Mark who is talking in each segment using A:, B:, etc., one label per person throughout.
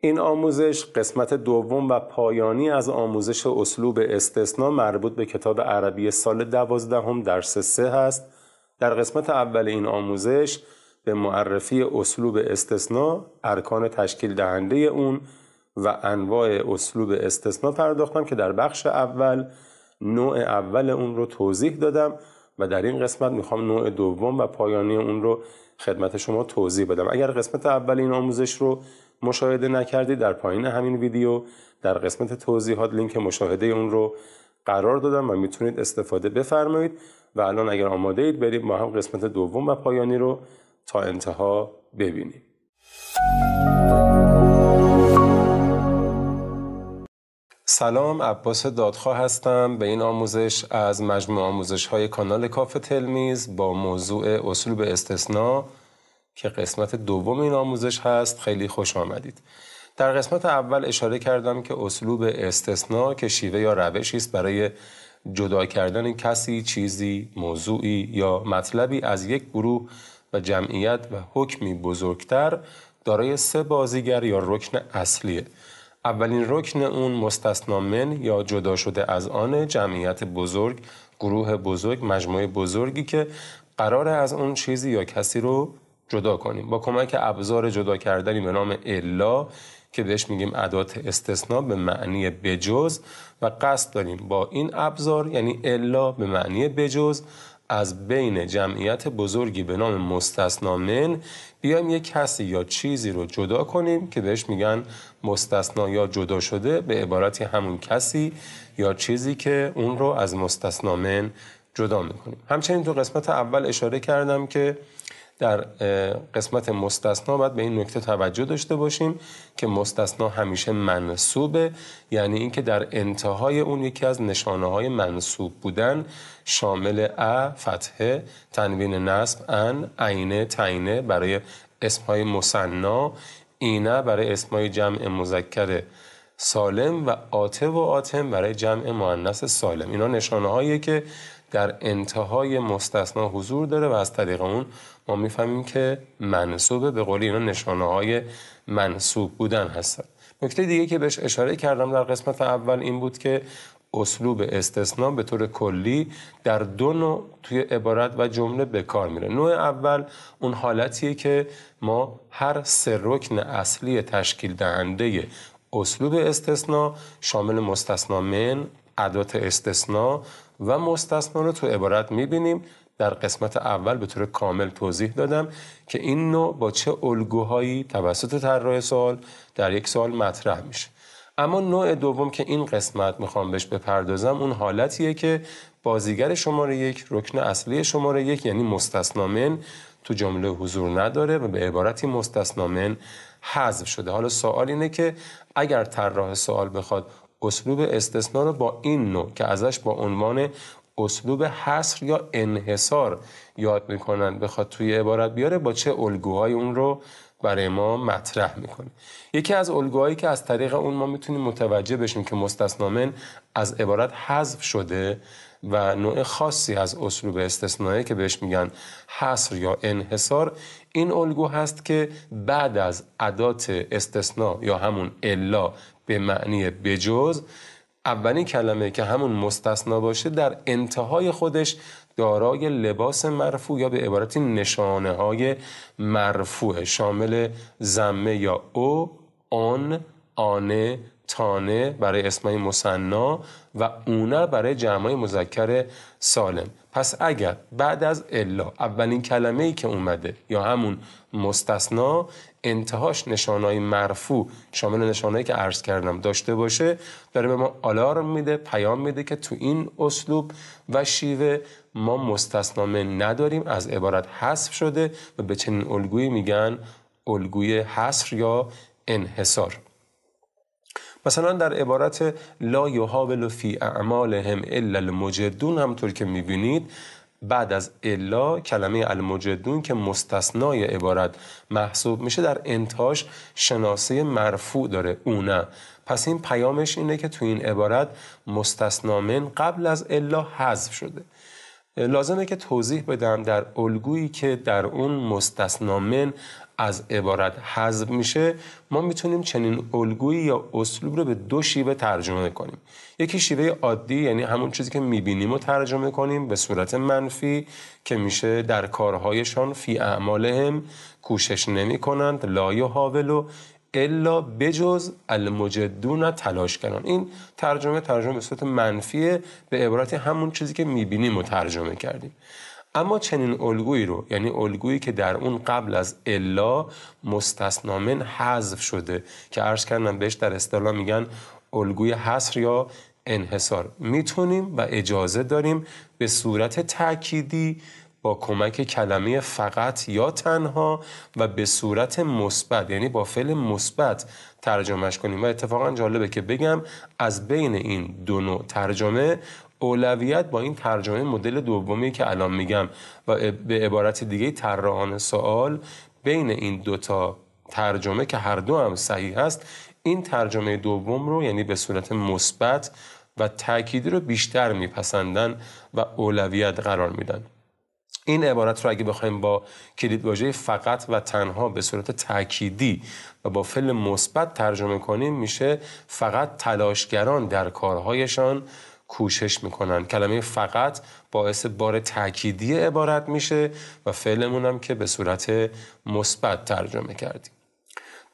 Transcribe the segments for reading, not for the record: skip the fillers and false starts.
A: این آموزش قسمت دوم و پایانی از آموزش اسلوب استثناء مربوط به کتاب عربی سال 12 درس 3 هست. در قسمت اول این آموزش به معرفی اسلوب استثناء، ارکان تشکیل دهنده اون و انواع اسلوب استثناء پرداختم که در بخش اول نوع اول اون رو توضیح دادم و در این قسمت میخوام نوع دوم و پایانی اون رو خدمت شما توضیح بدم. اگر قسمت اول این آموزش رو مشاهده نکردید، در پایین همین ویدیو در قسمت توضیحات لینک مشاهده اون رو قرار دادم و میتونید استفاده بفرمایید. و الان اگر آماده اید بریم با هم قسمت دوم و پایانی رو تا انتها ببینیم. سلام، عباس دادخواه هستم. به این آموزش از مجموع آموزش‌های کانال کاف تلمیذ با موضوع اسلوب استثناء که قسمت دوم این آموزش هست خیلی خوش آمدید. در قسمت اول اشاره کردم که اسلوب استثناء که شیوه یا روشی است برای جدا کردن کسی، چیزی، موضوعی یا مطلبی از یک گروه و جمعیت و حکمی بزرگتر دارای 3 بازیگر یا رکن اصلیه. اولین رکن اون مستثنی من یا جدا شده از آن، جمعیت بزرگ، گروه بزرگ، مجموعه بزرگی که قراره از اون چیزی یا کسی رو جدا کنیم با کمک ابزار جدا کردنی به نام الا که بهش میگیم ادات استثناء به معنی بجز و قصد داریم با این ابزار یعنی الا به معنی بجز از بین جمعیت بزرگی به نام مستثنی من بیایم یک کسی یا چیزی رو جدا کنیم که بهش میگن مستثنی یا جدا شده، به عبارتی همون کسی یا چیزی که اون رو از مستثنی من جدا میکنیم. همچنین تو قسمت اول اشاره کردم که در قسمت مستثنا باید به این نکته توجه داشته باشیم که مستثنا همیشه منصوبه، یعنی اینکه در انتهای اون یکی از نشانه‌های منصوب بودن شامل فتحه، تنوین نصب ان، عینه، تعینه برای اسمهای مثنا، اینه برای اسمهای جمع مذکر سالم و آته و آتم برای جمع مؤنث سالم. اینا نشانه‌هایی که در انتهای مستثنا حضور داره و از طریق اون ما میفهمیم که منصوبه. به قولی اینا نشانه‌های منصوب بودن هستن. نکته دیگه که بهش اشاره کردم در قسمت اول این بود که اسلوب استثناء به طور کلی در 2 نوع توی عبارت و جمله به کار میره. نوع اول اون حالتیه که ما هر 3 رکن اصلی تشکیل دهنده اسلوب استثناء شامل مستثنی من، ادات استثناء و مستثنا رو تو عبارت میبینیم. در قسمت اول به طور کامل توضیح دادم که این نوع با چه الگوهایی توسط طراح سوال در یک سوال مطرح میشه. اما نوع دوم که این قسمت میخوام بهش بپردازم اون حالتیه که بازیگر شماره 1، رکن اصلی شماره 1 یعنی مستثنی من تو جمله حضور نداره و به عبارتی مستثنی من حذف شده. حالا سوال اینه که اگر طراح سوال بخواد اسلوب استثناء رو با این نوع که ازش با عنوان اسلوب حصر یا انحصار یاد میکنن بخواد توی عبارت بیاره، با چه الگوهای اون رو برای ما مطرح میکنه. یکی از الگوهایی که از طریق اون ما میتونیم متوجه بشیم که مستثنی من از عبارت حذف شده و نوع خاصی از اسلوب استثنایی که بهش میگن حصر یا انحصار، این الگو هست که بعد از ادات استثناء یا همون الا به معنی بجز، اولین کلمه که همون مستثنا باشه در انتهای خودش دارای لباس مرفوع یا به عبارتی نشانه های مرفوع شامل ضمه یا او، آن، آنه، تانه برای اسمای مثنا و اونه برای جمعای مذکر سالم. پس اگر بعد از الا اولین کلمه‌ای که اومده یا همون مستثنا انتهاش نشانه‌های مرفوع شامل نشانه‌ای که عرض کردم داشته باشه، داره به ما آلارم میده، پیام میده که تو این اسلوب و شیوه ما مستثنا من نداریم، از عبارت حذف شده و به چنین الگویی میگن الگوی حصر یا انحصار. مثلا در عبارت لا یحاول فی اعمالهم الا المجدون همونطور که میبینید بعد از الا کلمه المجدون که مستثنای عبارت محسوب میشه در انتهاش شناسه مرفوع داره، اونه. پس این پیامش اینه که تو این عبارت مستثنا من قبل از الا حذف شده. لازمه که توضیح بدم در الگویی که در اون مستثنا من از عبارت حذف میشه، ما میتونیم چنین الگویی یا اسلوب رو به دو شیوه ترجمه کنیم. یکی شیوه عادی، یعنی همون چیزی که میبینیم رو ترجمه کنیم به صورت منفی که میشه در کارهایشان فی اعمالهم کوشش نمی کنند، لا یحاولوا الا بجز المجدون تلاشگران. این ترجمه به صورت منفیه، به عبارت همون چیزی که میبینیم رو ترجمه کردیم. اما چنین الگویی رو، یعنی الگویی که در اون قبل از الا مستثنا من حذف شده که عرض کردم بهش در اصطلاح میگن الگوی حصر یا انحصار، میتونیم و اجازه داریم به صورت تأکیدی با کمک کلمه فقط یا تنها و به صورت مثبت، یعنی با فعل مثبت ترجمهش کنیم. و اتفاقا جالبه که بگم از بین این دو نوع ترجمه اولویت با این ترجمه مدل دومی که الان میگم و به عبارت دیگه طراحان سوال، بین این دوتا ترجمه که هر دو هم صحیح هست، این ترجمه دوم رو یعنی به صورت مثبت و تأکیدی رو بیشتر میپسندن و اولویت قرار میدن. این عبارت رو اگه بخوایم با کلیدواژه فقط و تنها به صورت تأکیدی و با فعل مثبت ترجمه کنیم، میشه فقط تلاشگران در کارهایشان کوشش میکنن. کلمه فقط باعث بار تأکیدی عبارت میشه و فعلمون هم که به صورت مثبت ترجمه کردیم.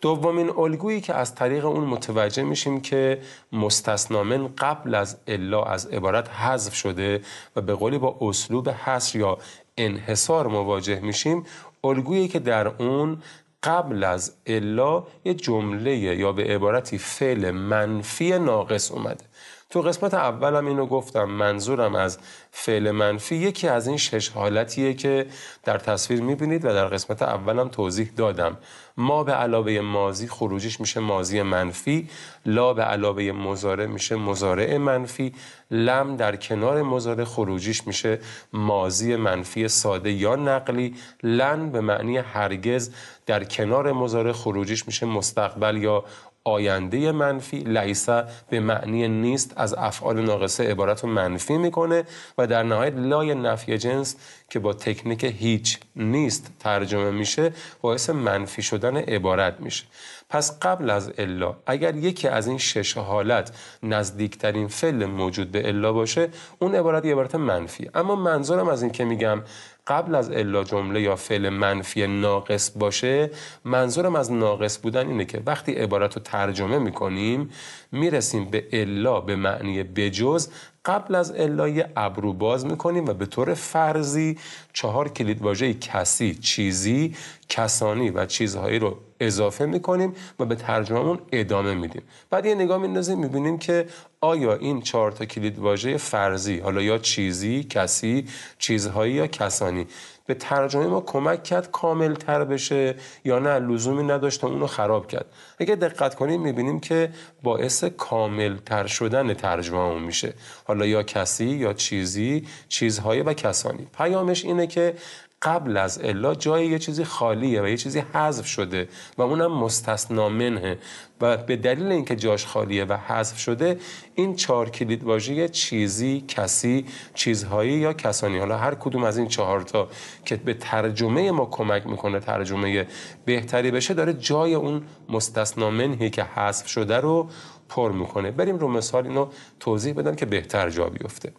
A: دومین الگویی که از طریق اون متوجه میشیم که مستثنا من قبل از الا از عبارت حذف شده و به قولی با اسلوب حصر یا انحصار مواجه میشیم، الگویی که در اون قبل از الا یه جمله یا به عبارتی فعل منفی ناقص اومده. تو قسمت اولم اینو گفتم، منظورم از فعل منفی یکی از این 6 حالتیه که در تصویر میبینید و در قسمت اولم توضیح دادم. ما به علاوه ماضی خروجیش میشه ماضی منفی، لا به علاوه مضارع میشه مضارع منفی، لم در کنار مضارع خروجیش میشه ماضی منفی ساده یا نقلی، لن به معنی هرگز در کنار مضارع خروجیش میشه مستقبل یا آینده منفی، لیس به معنی نیست از افعال ناقصه عبارت رو منفی میکنه و در نهایت لای نفی جنس که با تکنیک هیچ نیست ترجمه میشه باعث منفی شدن عبارت میشه. پس قبل از الا اگر یکی از این 6 حالت نزدیکترین فعل موجود به الا باشه، اون عبارت یه عبارت منفی. اما منظورم از این که میگم قبل از الا جمله یا فعل منفی ناقص باشه، منظورم از ناقص بودن اینه که وقتی عبارت رو ترجمه میکنیم میرسیم به الا به معنی بجز، قبل از الا یه ابرو باز میکنیم و به طور فرضی 4 کلیدواژه کسی، چیزی، کسانی و چیزهایی رو اضافه میکنیم و به ترجمه‌مون ادامه میدیم. بعد یه نگاه میندازیم میبینیم که آیا این 4 تا کلیدواژه فرضی، حالا یا چیزی، کسی، چیزهایی یا کسانی، به ترجمه ما کمک کرد کامل تر بشه یا نه لزومی نداشت و اونو خراب کرد. اگه دقت کنیم میبینیم که باعث کامل تر شدن ترجمه میشه، حالا یا کسی یا چیزی، چیزهایی و کسانی. پیامش اینه که قبل از الا جای یه چیزی خالیه و یه چیزی حذف شده و اونم مستثنا منه و به دلیل اینکه جاش خالیه و حذف شده، این 4 کلیدواژه چیزی، کسی، چیزهایی یا کسانی، حالا هر کدوم از این 4 تا که به ترجمه ما کمک میکنه ترجمه بهتری بشه، داره جای اون مستثنا منه که حذف شده رو پر میکنه. بریم رو مثال اینو توضیح بدم که بهتر جا بیفته.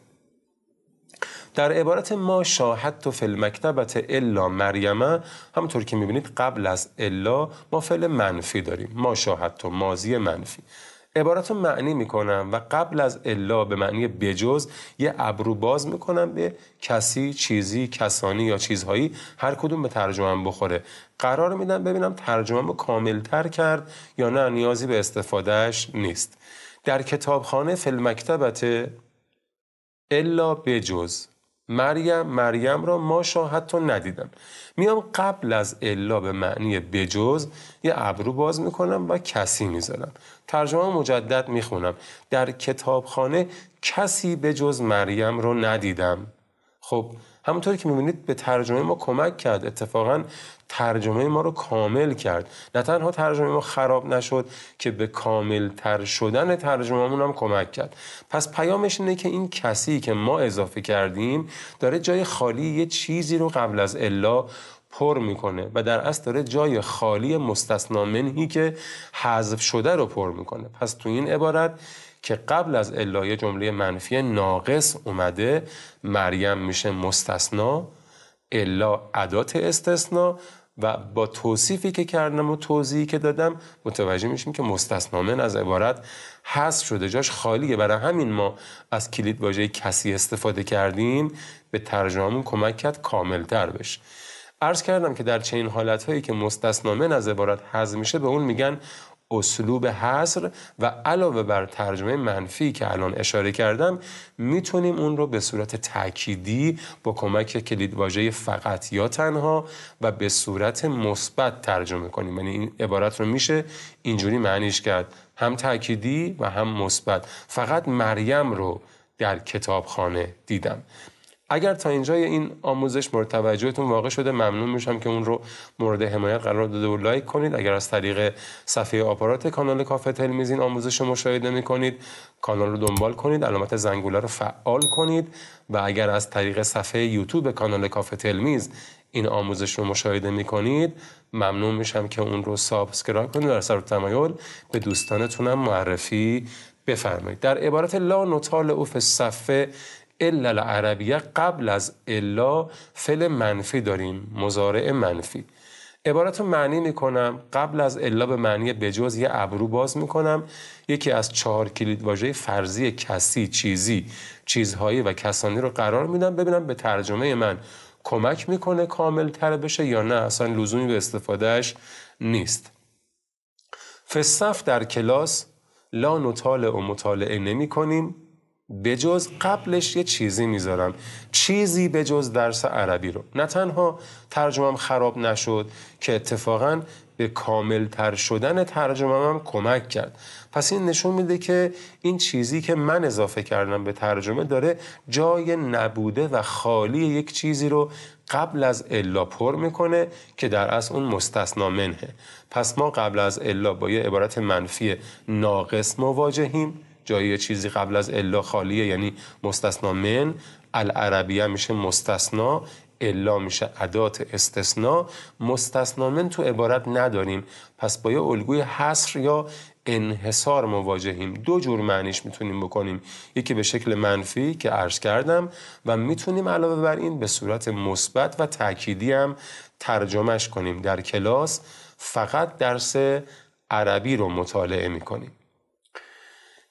A: در عبارت ما شاهدت فی المکتبة الا مریم، همونطور که میبینید قبل از الا ما فعل منفی داریم، ما شاهدت ماضی منفی. عبارت رو معنی میکنم و قبل از الا به معنی بجز یه ابرو باز میکنم به کسی، چیزی، کسانی یا چیزهایی، هر کدوم به ترجمه بخوره. قرار میدم ببینم ترجمه رو کامل تر کرد یا نه نیازی به استفادهش نیست. در کتابخانه فی المکتبة الا بجز مریم را ما شاهدت ندیدم. میام قبل از الا به معنی بجز یه ابرو باز میکنم و کسی میذارم. ترجمه مجدد میخونم. در کتابخانه کسی بجز مریم رو ندیدم. خب همونطوری که میبینید به ترجمه ما کمک کرد، اتفاقا ترجمه ما رو کامل کرد. نه تنها ترجمه ما خراب نشد که به کامل تر شدن ترجمه‌مون هم کمک کرد. پس پیامش اینه که این کسی که ما اضافه کردیم داره جای خالی یه چیزی رو قبل از الا پر میکنه و در اصل داره جای خالی مستثنا منهی که حذف شده رو پر میکنه. پس تو این عبارت که قبل از الا یه جمله منفی ناقص اومده، مریم میشه مستثنا، الا ادات استثنا و با توصیفی که کردم و توضیحی که دادم متوجه میشیم که مستثنا من از عبارت حذف شده، جاش خالیه. برای همین ما از کلید واژه کسی استفاده کردیم، به ترجمه‌مون کمک کرد کاملتر بشه. عرض کردم که در چنین حالت‌هایی که مستثنا من از عبارت حذف میشه به اون میگن اسلوب حصر و علاوه بر ترجمه منفی که الان اشاره کردم میتونیم اون رو به صورت تأکیدی با کمک کلیدواژه فقط یا تنها و به صورت مثبت ترجمه کنیم. یعنی این عبارت رو میشه اینجوری معنیش کرد، هم تأکیدی و هم مثبت. فقط مریم رو در کتابخانه دیدم. اگر تا اینجای این آموزش مورد توجهتون واقع شده، ممنون میشم که اون رو مورد حمایت قرار داده و لایک کنید. اگر از طریق صفحه آپارات کانال کافه تلمیز این آموزش رو مشاهده میکنید، کانال رو دنبال کنید، علامت زنگوله رو فعال کنید و اگر از طریق صفحه یوتیوب کانال کافه تلمیز این آموزش رو مشاهده میکنید، ممنون میشم که اون رو سابسکرایب کنید و در صرف تمایل به دوستانتونم معرفی بفرمایید. در عبارت لا نطالع فی الصفه الا العربیه قبل از الا فعل منفی داریم، مضارع منفی. عبارت رو معنی میکنم، قبل از الا به معنی بجز یه ابرو باز میکنم، یکی از 4 کلیدواژه فرضی کسی، چیزی، چیزهایی و کسانی رو قرار میدم ببینم به ترجمه من کمک میکنه کامل تر بشه یا نه اصلا لزومی به استفادهش نیست. فصف در کلاس لا نطالع و مطالعه نمی کنیم، بجز قبلش یه چیزی میذارم، چیزی بجز درس عربی رو. نه تنها ترجمه‌ام خراب نشد که اتفاقاً به کاملتر شدن ترجمه‌ام کمک کرد. پس این نشون میده که این چیزی که من اضافه کردم به ترجمه داره جای نبوده و خالی یک چیزی رو قبل از الا پر میکنه که در اصل اون مستثنا منه. پس ما قبل از الا با یه عبارت منفی ناقص مواجهیم، جای چیزی قبل از الا خالیه یعنی مستثنا من، العربیه میشه مستثنا، الا میشه ادات استثناء. مستثنا من تو عبارت نداریم، پس با یه الگوی حصر یا انحصار مواجهیم. 2 جور معنیش میتونیم بکنیم، یکی به شکل منفی که عرض کردم و میتونیم علاوه بر این به صورت مثبت و تأکیدی هم ترجمهش کنیم. در کلاس فقط درس عربی رو مطالعه میکنیم.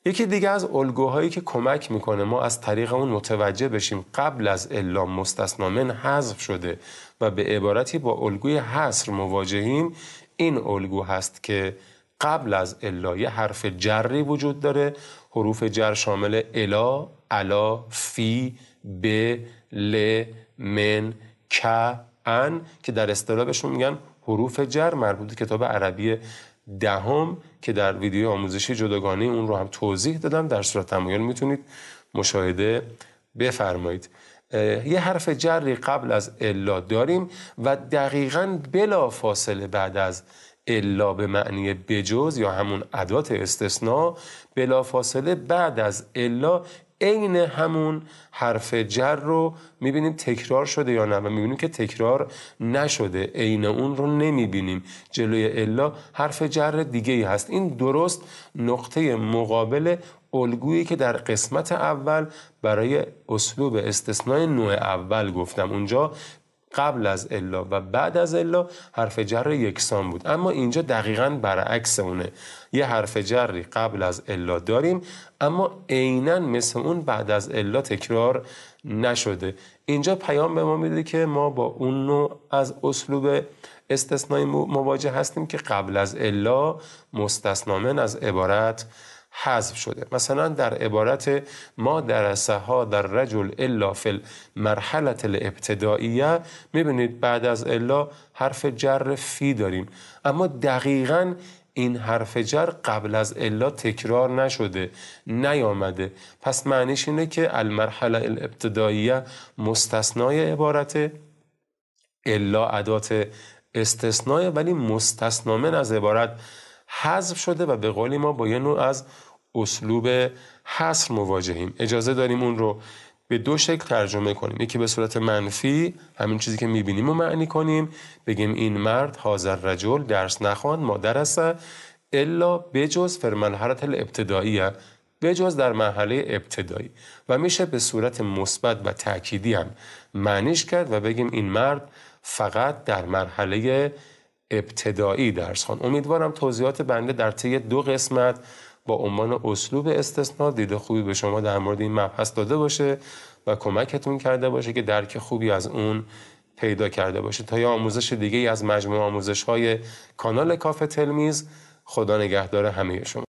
A: یکی دیگه از الگوهایی که کمک میکنه ما از طریق اون متوجه بشیم قبل از الا مستثنا من حذف شده و به عبارتی با الگوی حصر مواجهیم، این الگو هست که قبل از الا یه حرف جری وجود داره. حروف جر شامل الا، علا، فی، به، ل، من، ک، ان که در اصطلاح بهشون میگن حروف جر، مربوط کتاب عربی 10 که در ویدیو آموزشی جداگانه اون رو هم توضیح دادم، در صورت تمایل میتونید مشاهده بفرمایید. یه حرف جری قبل از الا داریم و دقیقاً بلا فاصله بعد از الا به معنی بجز یا همون ادات استثناء، بلا فاصله بعد از الا عین همون حرف جر رو میبینیم تکرار شده یا نه و میبینیم که تکرار نشده، عین اون رو نمیبینیم. جلوی الا حرف جر دیگه ای هست. این درست نقطه مقابل الگویی که در قسمت اول برای اسلوب استثناء نوع اول گفتم. اونجا قبل از الا و بعد از الا حرف جر یکسان بود، اما اینجا دقیقاً برعکس اونه. یه حرف جری قبل از الا داریم اما عیناً مثل اون بعد از الا تکرار نشده. اینجا پیام به ما میده که ما با اون نوع از اسلوب استثنایی مواجه هستیم که قبل از الا مستثنا من از عبارت حذف شده. مثلا در عبارت ما درسها در رجل الا فی المرحله الابتدائیه میبینید بعد از الا حرف جر فی داریم، اما دقیقاً این حرف جر قبل از الا تکرار نشده، نیامده. پس معنیش اینه که المرحله الابتدائیه مستثنای عبارت، الا ادات استثناء، ولی مستثنا من از عبارت حذف شده و به قولی ما با یه نوع از اسلوب حصر مواجهیم. اجازه داریم اون رو به دو شکل ترجمه کنیم. یکی به صورت منفی، همین چیزی که میبینیم و معنی کنیم، بگیم این مرد هذا الرجل درس نخواند ما درس الا بجز فی المرحله الابتدائیه، بجز در مرحله ابتدایی. و میشه به صورت مثبت و تأکیدی هم معنیش کرد و بگیم این مرد فقط در مرحله ابتدایی درس خواند. امیدوارم توضیحات بنده در طی 2 قسمت با عنوان اسلوب استثناء دید خوبی به شما در مورد این مبحث داده باشه و کمکتون کرده باشه که درک خوبی از اون پیدا کرده باشه. تا یه آموزش دیگه از مجموعه آموزش‌های کانال کافه تلمیذ، خدا نگهدار همه شما.